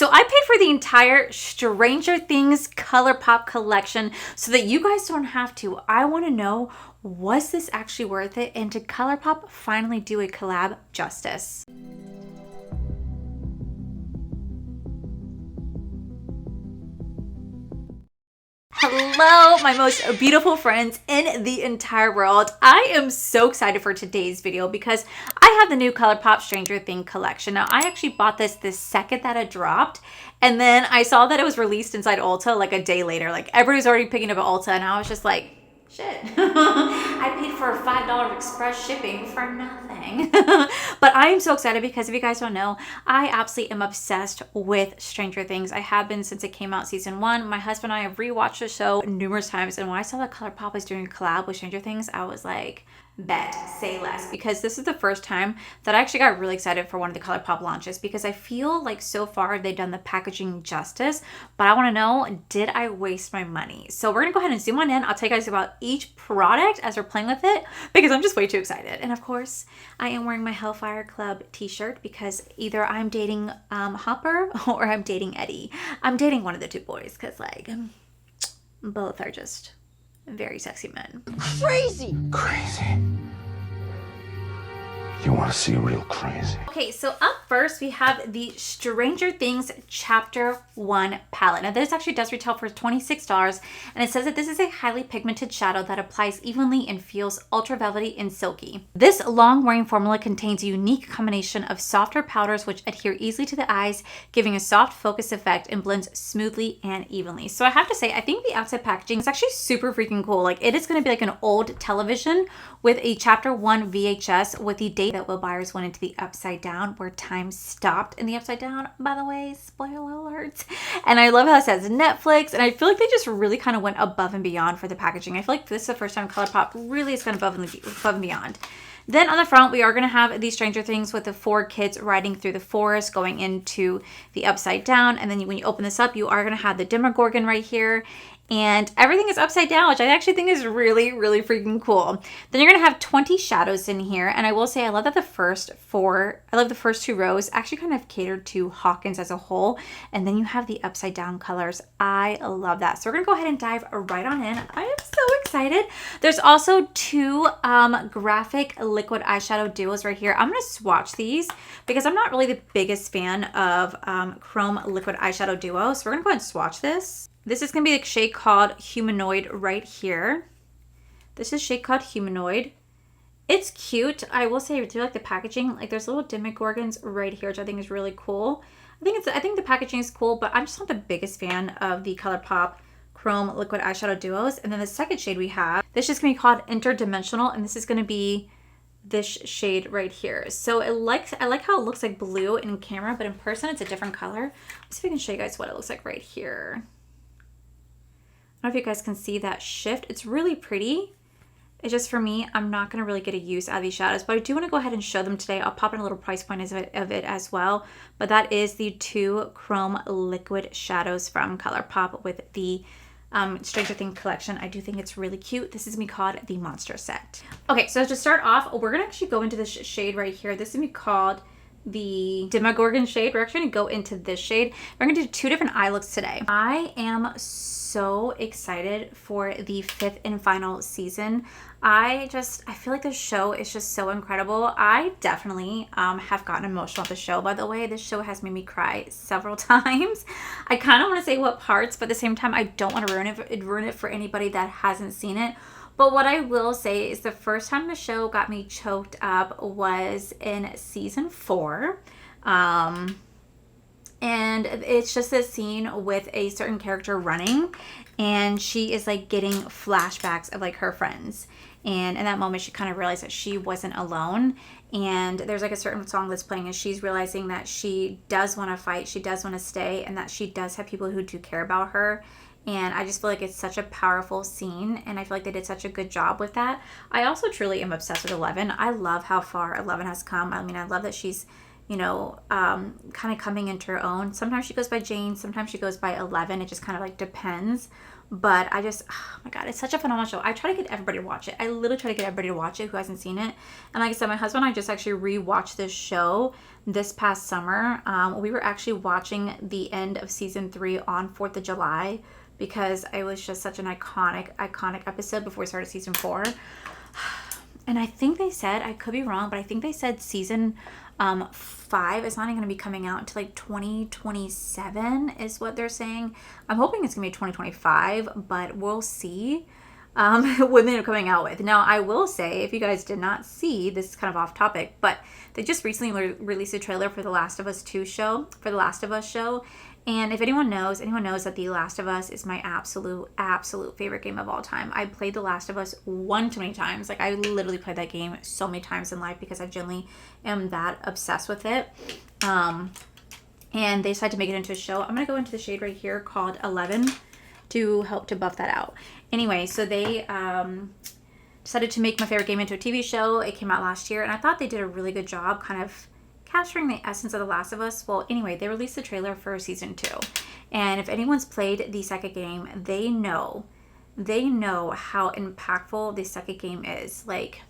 So I paid for the entire Stranger Things Colourpop collection so that you guys don't have to. I want to know, was this actually worth it? And did Colourpop finally do a collab justice? Hello, my most beautiful friends in the entire world. I am so excited for today's video because I have the new Colourpop Stranger Things collection. Now, I actually bought this the second that it dropped, and then I saw that it was released inside Ulta like a day later. Like, everybody's already picking up at Ulta, and I was just like, shit. I paid for $5 express shipping for nothing. But I am so excited because if you guys don't know, I absolutely am obsessed with Stranger Things. I have been since it came out season 1. My husband and I have rewatched the show numerous times, and when I saw that Colourpop was doing a collab with Stranger Things, I was like, bet, say less, because this is the first time that I actually got really excited for one of the Colourpop launches, because I feel like so far they've done the packaging justice, but I want to know, did I waste my money? So we're gonna go ahead and zoom on in. I'll tell you guys about each product as we're playing with it, because I'm just way too excited. And of course, I am wearing my Hellfire Club t-shirt because either I'm dating Hopper or I'm dating Eddie. I'm dating one of the two boys because like both are just very sexy men. Crazy! You want to see real crazy? Okay, so up first we have the Stranger Things Chapter 1 palette. Now this actually does retail for $26, and it says that this is a highly pigmented shadow that applies evenly and feels ultra velvety and silky. This long-wearing formula contains a unique combination of softer powders which adhere easily to the eyes, giving a soft focus effect and blends smoothly and evenly. So I have to say, I think the outside packaging is actually super freaking cool. Like, it is going to be like an old television with a Chapter 1 VHS with the date that Will Byers went into the Upside Down, where time stopped in the Upside Down, by the way, spoiler alerts. And I love how it says Netflix, and I feel like they just really kind of went above and beyond for the packaging. I feel like this is the first time Colourpop really has gone above and beyond. Then on the front, we are going to have these Stranger Things with the 4 kids riding through the forest going into the Upside Down. And then when you open this up, you are going to have the Demogorgon right here. And everything is upside down, which I actually think is really, really freaking cool. Then you're going to have 20 shadows in here. And I will say, I love that the first 2 rows actually kind of catered to Hawkins as a whole. And then you have the upside down colors. I love that. So we're going to go ahead and dive right on in. I am so excited. There's also 2 graphic liquid eyeshadow duos right here. I'm going to swatch these because I'm not really the biggest fan of chrome liquid eyeshadow duos. So we're going to go ahead and swatch this. This is going to be a shade called Humanoid right here. This is shade called Humanoid. It's cute. I will say I do like the packaging. Like, there's little Demogorgons right here, which I think is really cool. I think the packaging is cool, but I'm just not the biggest fan of the Colourpop chrome liquid eyeshadow duos. And then the second shade we have, this is going to be called Interdimensional, and this is going to be this shade right here. So I like how it looks like blue in camera, but in person it's a different color. Let's see if I can show you guys what it looks like right here. I don't know if you guys can see that shift. It's really pretty. It's just, for me, I'm not going to really get a use out of these shadows, but I do want to go ahead and show them today. I'll pop in a little price point of it as well. But that is the 2 chrome liquid shadows from Colourpop with the Stranger Things collection. I do think it's really cute. This is going to be called the Monster Set. Okay, so to start off, we're going to actually go into this shade right here. This is going to be called the Demogorgon shade. We're actually going to go into this shade. We're going to do 2 different eye looks today. I am so excited for the 5th and final season. I feel like this show is just so incredible. I definitely have gotten emotional with the show, by the way. This show has made me cry several times. I kind of want to say what parts, but at the same time, I don't want to ruin it for anybody that hasn't seen it. But what I will say is the first time the show got me choked up was in season 4. And it's just this scene with a certain character running, and she is like getting flashbacks of like her friends. And in that moment, she kind of realized that she wasn't alone. And there's like a certain song that's playing, and she's realizing that she does want to fight, she does want to stay, and that she does have people who do care about her. And I just feel like it's such a powerful scene, and I feel like they did such a good job with that. I also truly am obsessed with 11. I love how far 11 has come. I mean, I love that she's you know, kind of coming into her own. Sometimes she goes by Jane, sometimes she goes by 11. It just kind of like depends. But I just, oh my God, it's such a phenomenal show. I try to get everybody to watch it. I literally try to get everybody to watch it who hasn't seen it. And like I said, my husband and I just actually rewatched this show this past summer. We were actually watching the end of season 3 on 4th of July because it was just such an iconic episode before we started season 4. And I think they said, I could be wrong, but I think they said season 5 is not even going to be coming out until like 2027 is what they're saying. I'm hoping it's going to be 2025, but we'll see when they're coming out with. Now, I will say, if you guys did not see, this is kind of off topic, but they just recently released a trailer for The Last of Us 2 show, for The Last of Us show. And if anyone knows that The Last of Us is my absolute favorite game of all time. I played The Last of Us one too many times. Like, I literally played that game so many times in life because I genuinely am that obsessed with it. And they decided to make it into a show. I'm going to go into the shade right here called 11 to help to buff that out. Anyway, so they decided to make my favorite game into a TV show. It came out last year, and I thought they did a really good job kind of capturing the essence of The Last of Us. Well, anyway, they released the trailer for season 2. And if anyone's played the second game, they know how impactful the second game is. Like,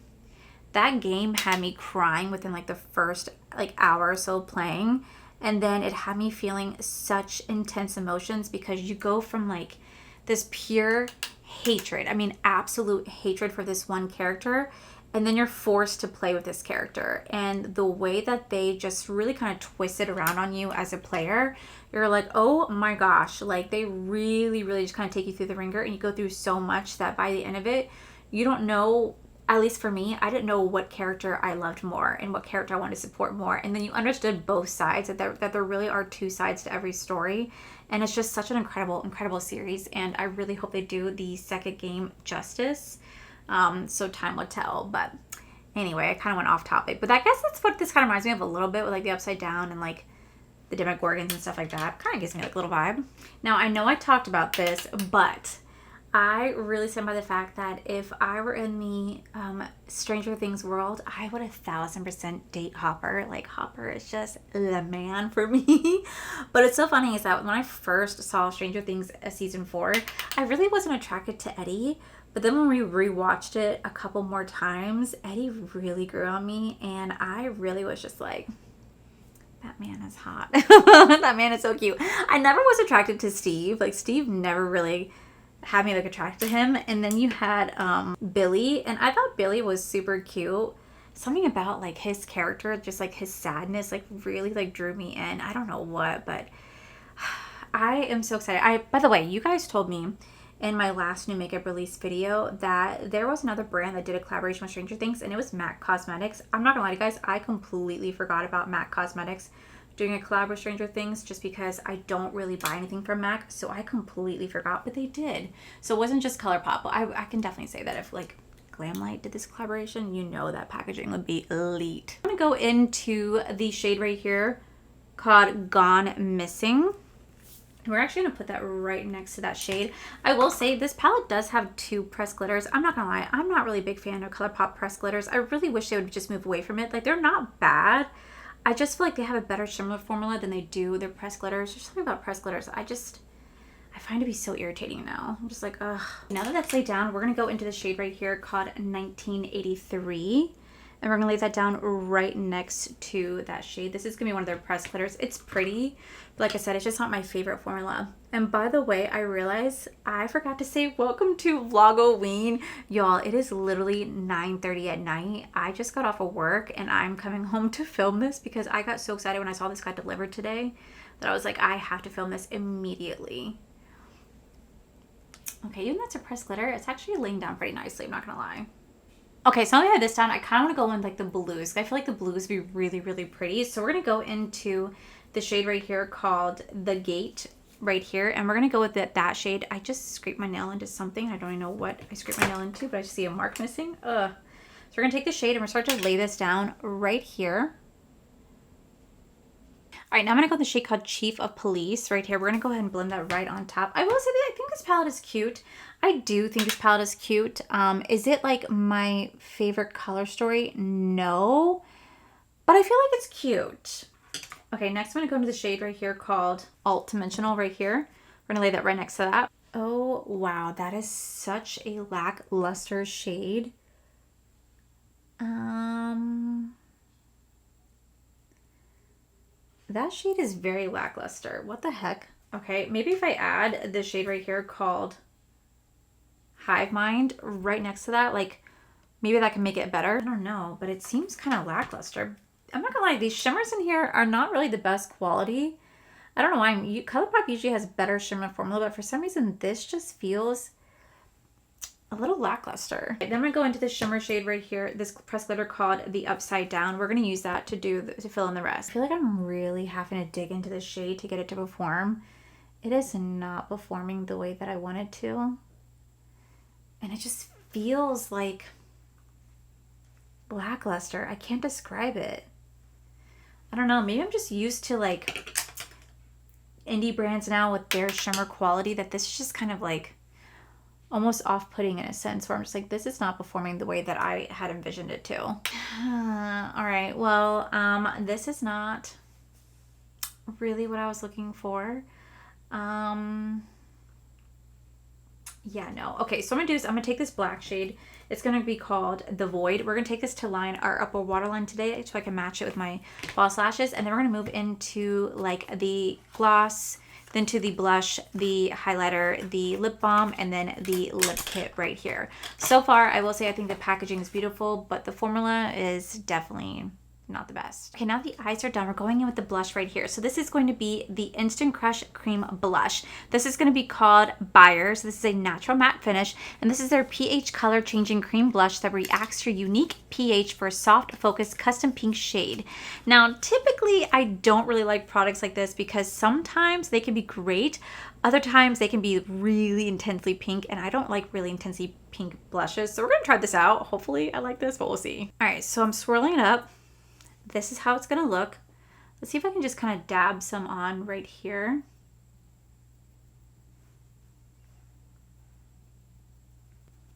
that game had me crying within like the first like hour or so playing. And then it had me feeling such intense emotions because you go from like this pure hatred, I mean absolute hatred for this one character, and then you're forced to play with this character. And the way that they just really kind of twist it around on you as a player, you're like, oh my gosh, like they really just kind of take you through the ringer, and you go through so much that by the end of it, you don't know, at least for me, I didn't know what character I loved more and what character I wanted to support more. And then you understood both sides, that there really are two sides to every story. And it's just such an incredible series. And I really hope they do the second game justice. So time will tell. But anyway, I kind of went off topic. But I guess that's what this kind of reminds me of a little bit, with like the Upside Down and like the Demogorgons and stuff like that. Kind of gives me like a little vibe. Now, I know I talked about this, but I really stand by the fact that if I were in the Stranger Things world, I would 1,000% date Hopper. Like, Hopper is just the man for me. But it's so funny is that when I first saw Stranger Things season 4, I really wasn't attracted to Eddie. But then when we rewatched it a couple more times, Eddie really grew on me. And I really was just like, that man is hot. That man is so cute. I never was attracted to Steve. Like, Steve never really had me like attracted to him. And then you had Billy, and I thought Billy was super cute. Something about like his character, just like his sadness, like really like drew me in. I don't know what, but I am so excited. By the way, you guys told me in my last new makeup release video that there was another brand that did a collaboration with Stranger Things, and it was MAC Cosmetics. I'm not gonna lie to you guys, I completely forgot about MAC Cosmetics doing a collab with Stranger Things, just because I don't really buy anything from MAC, so I completely forgot, but they did. So it wasn't just Colourpop. I can definitely say that if like Glamlight did this collaboration, you know that packaging would be elite. I'm gonna go into the shade right here called Gone Missing. We're actually gonna put that right next to that shade. I will say this palette does have 2 pressed glitters. I'm not gonna lie, I'm not really a big fan of Colourpop pressed glitters. I really wish they would just move away from it. Like, they're not bad. I just feel like they have a better shimmer formula than they do their pressed glitters. There's something about pressed glitters I find to be so irritating now. I'm just like, ugh. Now that that's laid down, we're gonna go into the shade right here called 1983. And we're gonna lay that down right next to that shade. This is gonna be one of their pressed glitters. It's pretty, but like I said, it's just not my favorite formula. And by the way, I realized I forgot to say welcome to Vlogoween. Y'all, it is literally 9:30 at night. I just got off of work and I'm coming home to film this because I got so excited when I saw this got delivered today that I was like, I have to film this immediately. Okay, even though it's a pressed glitter, it's actually laying down pretty nicely, I'm not gonna lie. Okay, so now that I have this down, I kind of want to go in like the blues. I feel like the blues would be really pretty. So we're going to go into the shade right here called The Gate right here. And we're going to go with that shade. I just scraped my nail into something. I don't even know what I scraped my nail into, but I just see a mark missing. Ugh. So we're going to take the shade and we're going to start to lay this down right here. All right, now I'm going to go with the shade called Chief of Police right here. We're going to go ahead and blend that right on top. I will say that I think this palette is cute. I do think this palette is cute. Is it like my favorite color story? No. but I feel like it's cute. Okay, next I'm gonna go into the shade right here called Alt Dimensional right here. We're gonna lay that right next to that. Oh, wow, that is such a lackluster shade. That shade is very lackluster. What the heck? Okay, maybe if I add the shade right here called Hive Mind right next to that, like maybe that can make it better. I don't know, but it seems kind of lackluster. I'm not gonna lie, these shimmers in here are not really the best quality. I don't know why. Colourpop usually has better shimmer formula, but for some reason this just feels a little lackluster. Okay, then I'm gonna go into the shimmer shade right here, this pressed glitter called the Upside Down. We're gonna use that to fill in the rest. I feel like I'm really having to dig into this shade to get it to perform. It is not performing the way that I want it to. And it just feels like lackluster. I can't describe it. I don't know, maybe I'm just used to like indie brands now with their shimmer quality that this is just kind of like almost off-putting in a sense where I'm just like, this is not performing the way that I had envisioned it to. All right, well, this is not really what I was looking for. Yeah, no. Okay, so I'm gonna do is I'm gonna take this black shade. It's gonna be called The Void. We're gonna take this to line our upper waterline today so I can match it with my false lashes. And then we're gonna move into like the gloss, then to the blush, the highlighter, the lip balm, and then the lip kit right here. So far, I will say I think the packaging is beautiful, but the formula is definitely not the best. Okay, now the eyes are done. We're going in with the blush right here. So this is going to be the Instant Crush Cream Blush. This is going to be called Buyers. This is a natural matte finish, and this is their pH color changing cream blush that reacts to your unique pH for a soft, focused, custom pink shade. Now, typically, I don't really like products like this because sometimes they can be great. Other times they can be really intensely pink, and I don't like really intensely pink blushes. So we're going to try this out. Hopefully I like this, but we'll see. All right, so I'm swirling it up. This is how it's gonna look. Let's see if I can just kind of dab some on right here.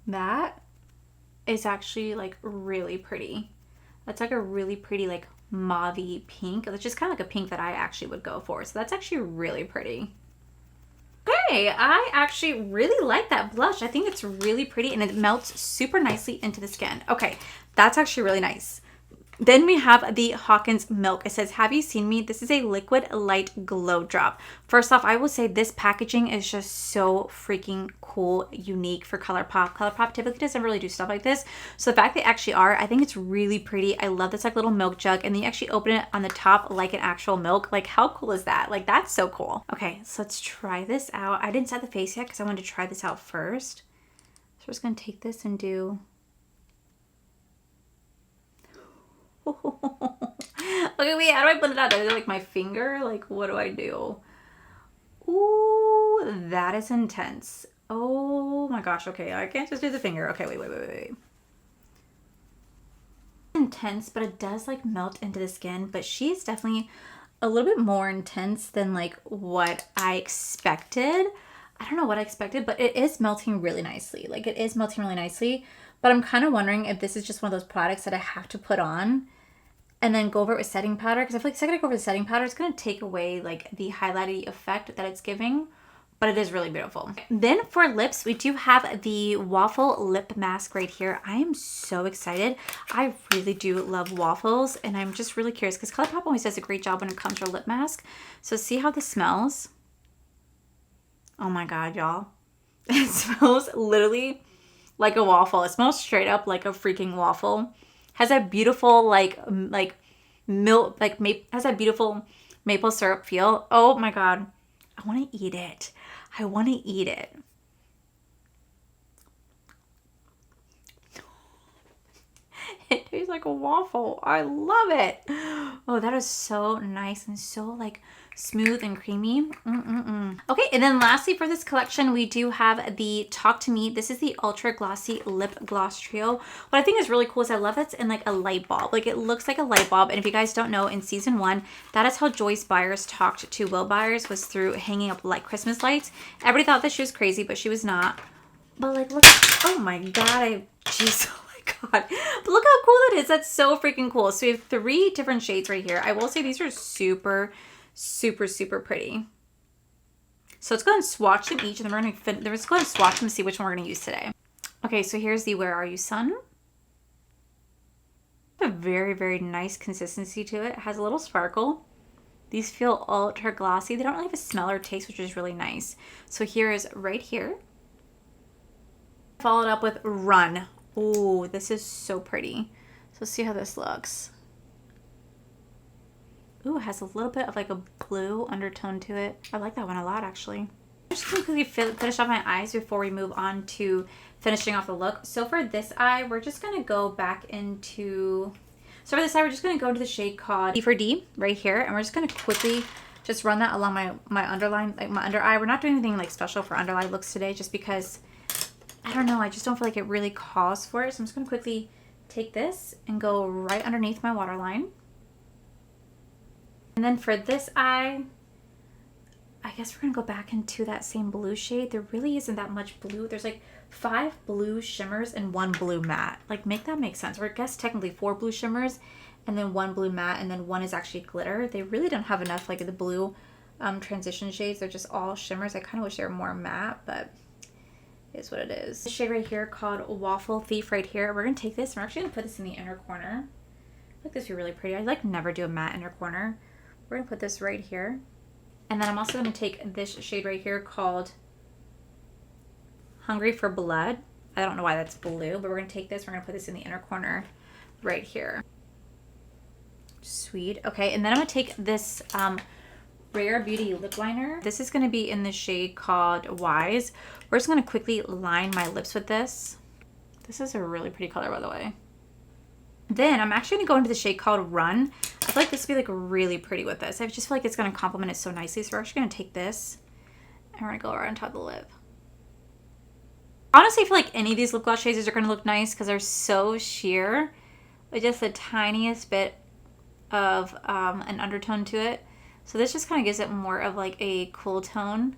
That is actually like really pretty. That's like a really pretty like mauve-y pink. It's just kind of like a pink that I actually would go for. So that's actually really pretty. Okay, I actually really like that blush. I think it's really pretty and it melts super nicely into the skin. Okay, that's actually really nice. Then we have the Hawkins Milk. It says, have you seen me? This is a liquid light glow drop. First off, I will say this packaging is just so freaking cool, unique for Colourpop. Colourpop typically doesn't really do stuff like this. So the fact they actually are, I think it's really pretty. I love this like little milk jug, and they actually open it on the top like an actual milk. Like how cool is that? Like that's so cool. Okay, so let's try this out. I didn't set the face yet because I wanted to try this out first. So we're just gonna take this and do okay, wait, how do I blend it out? Do I do like my finger? Like, what do I do? Ooh, that is intense. Oh my gosh, okay, I can't just do the finger. Okay, wait. Intense, but it does like melt into the skin, but she's definitely a little bit more intense than like what I expected. I don't know what I expected, but it is melting really nicely. Like it is melting really nicely, but I'm kind of wondering if this is just one of those products that I have to put on and then go over it with setting powder, because I feel like the second I go over the setting powder, it's going to take away like the highlighty effect that it's giving, but it is really beautiful. Then for lips, we do have the Waffle Lip Mask right here. I am so excited. I really do love waffles, and I'm just really curious because Colourpop always does a great job when it comes to a lip mask. So see how this smells. Oh my God, y'all. It smells literally like a waffle. It smells straight up like a freaking waffle. Has that beautiful milk, has that beautiful maple syrup feel. Oh my God. I want to eat it. I want to eat it. It tastes like a waffle. I love it. Oh, that is so nice and so like smooth and creamy. Okay, and then lastly for this collection, we do have the Talk to Me. This is the Ultra Glossy Lip Gloss Trio. What I think is really cool is I love it's in like a light bulb. Like it looks like a light bulb. And if you guys don't know, in season 1, that is how Joyce Byers talked to Will Byers, was through hanging up like Christmas lights. Everybody thought that she was crazy, but she was not. But like, look, oh my God, jeez, oh my But look how cool that is. That's so freaking cool. So we have 3 different shades right here. I will say these are super, super, super pretty. So let's go ahead and swatch them each, and then we're going to let's go ahead and swatch them and see which one we're going to use today. Okay, so here's the Where Are You Sun. A very, very nice consistency to it. It has a little sparkle. These feel ultra glossy. They don't really have a smell or taste, which is really nice. So here is right here. Followed up with Run. Ooh, this is so pretty. So let's see how this looks. Ooh, it has a little bit of like a blue undertone to it. I like that one a lot, actually. I'm just going to quickly finish off my eyes before we move on to finishing off the look. So for this eye, we're just going to go back into... So for this eye, we're just going to go into the shade called D for D right here. And we're just going to quickly just run that along my underline, like my under eye. We're not doing anything like special for under eye looks today just because, I don't know, I just don't feel like it really calls for it. So I'm just going to quickly take this and go right underneath my waterline. And then for this eye, I guess we're going to go back into that same blue shade. There really isn't that much blue. There's like 5 blue shimmers and 1 blue matte. Like, make that make sense. Or I guess technically 4 blue shimmers and then 1 blue matte, and then 1 is actually glitter. They really don't have enough like the blue transition shades. They're just all shimmers. I kind of wish they were more matte, but it is what it is. This shade right here called Waffle Thief right here. We're going to take this and we're actually going to put this in the inner corner. I like this would be really pretty. I like never do a matte inner corner. We're going to put this right here. And then I'm also going to take this shade right here called Hungry for Blood. I don't know why that's blue, but we're going to take this. We're going to put this in the inner corner right here. Sweet. Okay, and then I'm going to take this Rare Beauty lip liner. This is going to be in the shade called Wise. We're just going to quickly line my lips with this. This is a really pretty color, by the way. Then I'm actually going to go into the shade called Run. I feel like this would be like really pretty with this. I just feel like it's going to complement it so nicely. So we're actually going to take this and we're going to go right on top of the lip. Honestly, I feel like any of these lip gloss shades are going to look nice because they're so sheer with just the tiniest bit of an undertone to it. So this just kind of gives it more of like a cool tone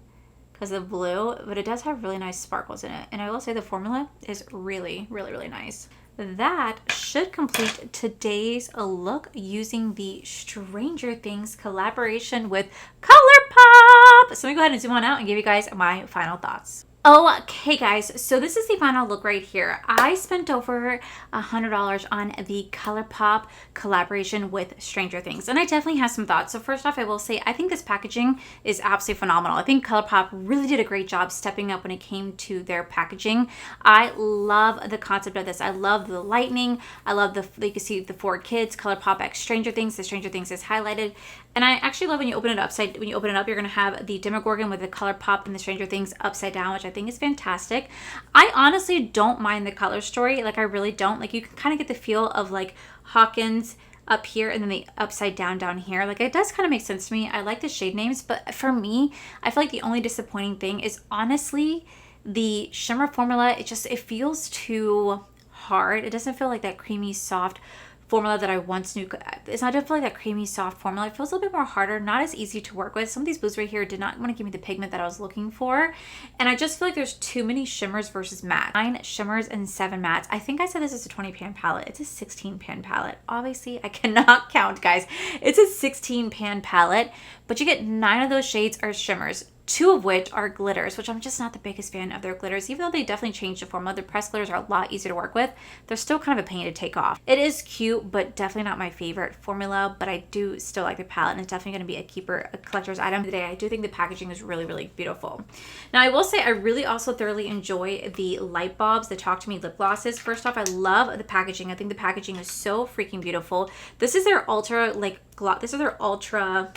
because of blue, but it does have really nice sparkles in it. And I will say the formula is really, really, really nice. That should complete today's look using the Stranger Things collaboration with Colourpop. So let me go ahead and zoom on out and give you guys my final thoughts. Okay guys, so this is the final look right here. I spent over $100 on the Colourpop collaboration with Stranger Things, and I definitely have some thoughts. So first off, I will say I think this packaging is absolutely phenomenal. I think Colourpop really did a great job stepping up when it came to their packaging. I love the concept of this. I love the lightning. I love the, you can see the 4 kids, Colourpop X Stranger Things. The Stranger Things is highlighted. And I actually love when you open it upside, when you open it up, you're gonna have the Demogorgon with the Colourpop and the Stranger Things upside down, which I think is fantastic. I honestly don't mind the color story. Like, I really don't. Like, you can kind of get the feel of like Hawkins up here and then the upside down here. Like, it does kind of make sense to me. I like the shade names, but for me, I feel like the only disappointing thing is honestly the shimmer formula. It feels too hard. It doesn't feel like that creamy, soft formula that I once knew. It's not definitely that creamy soft formula. It feels a little bit more harder, not as easy to work with. Some of these blues right here did not want to give me the pigment that I was looking for, and I just feel like there's too many shimmers versus matte. 9 shimmers and 7 mattes. I think I said this is a 20 pan palette. It's a 16 pan palette. Obviously I cannot count, guys. It's a 16 pan palette, but you get 9 of those shades are shimmers, 2 of which are glitters, which I'm just not the biggest fan of their glitters. Even though they definitely changed the formula, the pressed glitters are a lot easier to work with. They're still kind of a pain to take off. It is cute, but definitely not my favorite formula, but I do still like the palette, and it's definitely going to be a keeper, a collector's item today. I do think the packaging is really, really beautiful. Now, I will say I really also thoroughly enjoy the Light Bulbs, the Talk to Me lip glosses. First off, I love the packaging. I think the packaging is so freaking beautiful. This is their ultra, like, this is their ultra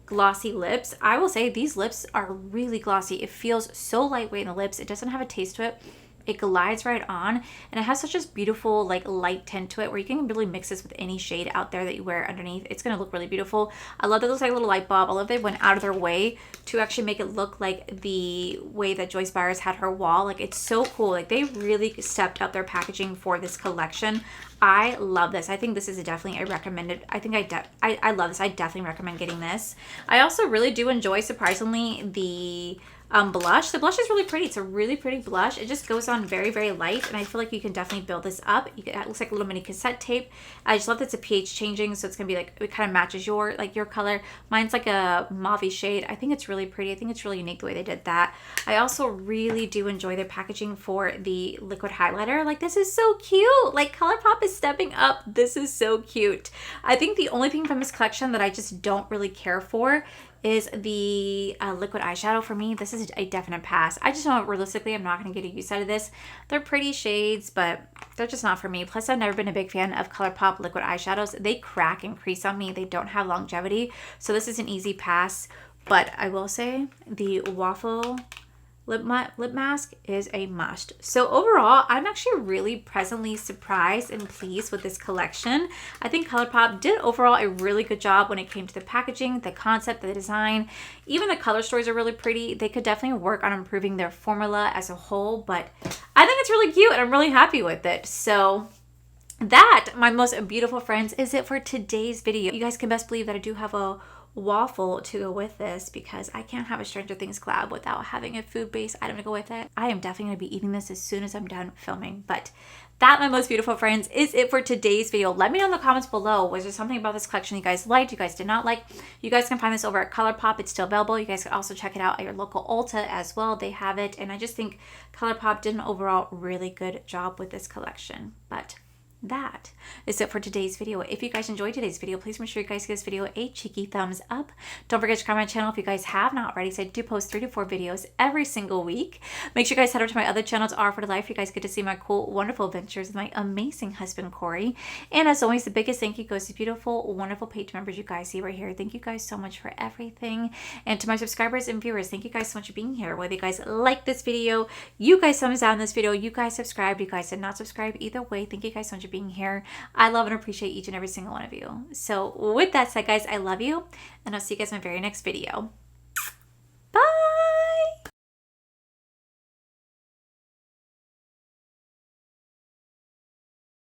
glossy lips. I will say these lips are really glossy. It feels so lightweight in the lips. It doesn't have a taste to it. It glides right on, and it has such a beautiful like light tint to it where you can really mix this with any shade out there that you wear underneath. It's gonna look really beautiful. I love that it looks like a little light bulb. I love they went out of their way to actually make it look like the way that Joyce Byers had her wall. Like, it's so cool. Like, they really stepped up their packaging for this collection. I love this. I think this is definitely a recommended. I love this. I definitely recommend getting this. I also really do enjoy, surprisingly, the blush. The blush is really pretty. It's a really pretty blush. It just goes on very, very light, and I feel like you can definitely build this up. It looks like a little mini cassette tape. I just love that it's a pH changing, so it's gonna be like, it kind of matches your color. Mine's like a mauve shade. I think it's really pretty. I think it's really unique the way they did that. I also really do enjoy their packaging for the liquid highlighter. Like, this is so cute. Like, Colourpop is stepping up. This is so cute. I think the only thing from this collection that I just don't really care for is the liquid eyeshadow. For me, this is a definite pass. I just know realistically I'm not going to get a use out of this. They're pretty shades, but they're just not for me. Plus, I've never been a big fan of Colourpop liquid eyeshadows. They crack and crease on me. They don't have longevity, so this is an easy pass. But I will say the waffle lip mask is a must. So overall, I'm actually really pleasantly surprised and pleased with this collection. I think Colourpop did overall a really good job when it came to the packaging, the concept, the design. Even the color stories are really pretty. They could definitely work on improving their formula as a whole, but I think it's really cute and I'm really happy with it. So that, my most beautiful friends, is it for today's video. You guys can best believe that I do have a waffle to go with this because I can't have a Stranger Things collab without having a food-based item to go with it. I am definitely going to be eating this as soon as I'm done filming. But that, my most beautiful friends, is it for today's video. Let me know in the comments below. Was there something about this collection you guys liked, you guys did not like? You guys can find this over at Colourpop. It's still available. You guys can also check it out at your local Ulta as well. They have it. And I just think Colourpop did an overall really good job with this collection. But that is it for today's video. If you guys enjoyed today's video, please make sure you guys give this video a cheeky thumbs up. Don't forget to subscribe to my channel if you guys have not already. So I do post 3 to 4 videos every single week. Make sure you guys head over to my other channels, R for the Life. You guys get to see my cool, wonderful adventures with my amazing husband, Corey. And as always, the biggest thank you goes to beautiful, wonderful page members you guys see right here. Thank you guys so much for everything. And to my subscribers and viewers, thank you guys so much for being here. Whether you guys like this video, you guys thumbs down this video, you guys subscribed, you guys did not subscribe, either way, thank you guys so much for being here. I love and appreciate each and every single one of you. So with that said, guys, I love you, and I'll see you guys in my very next video.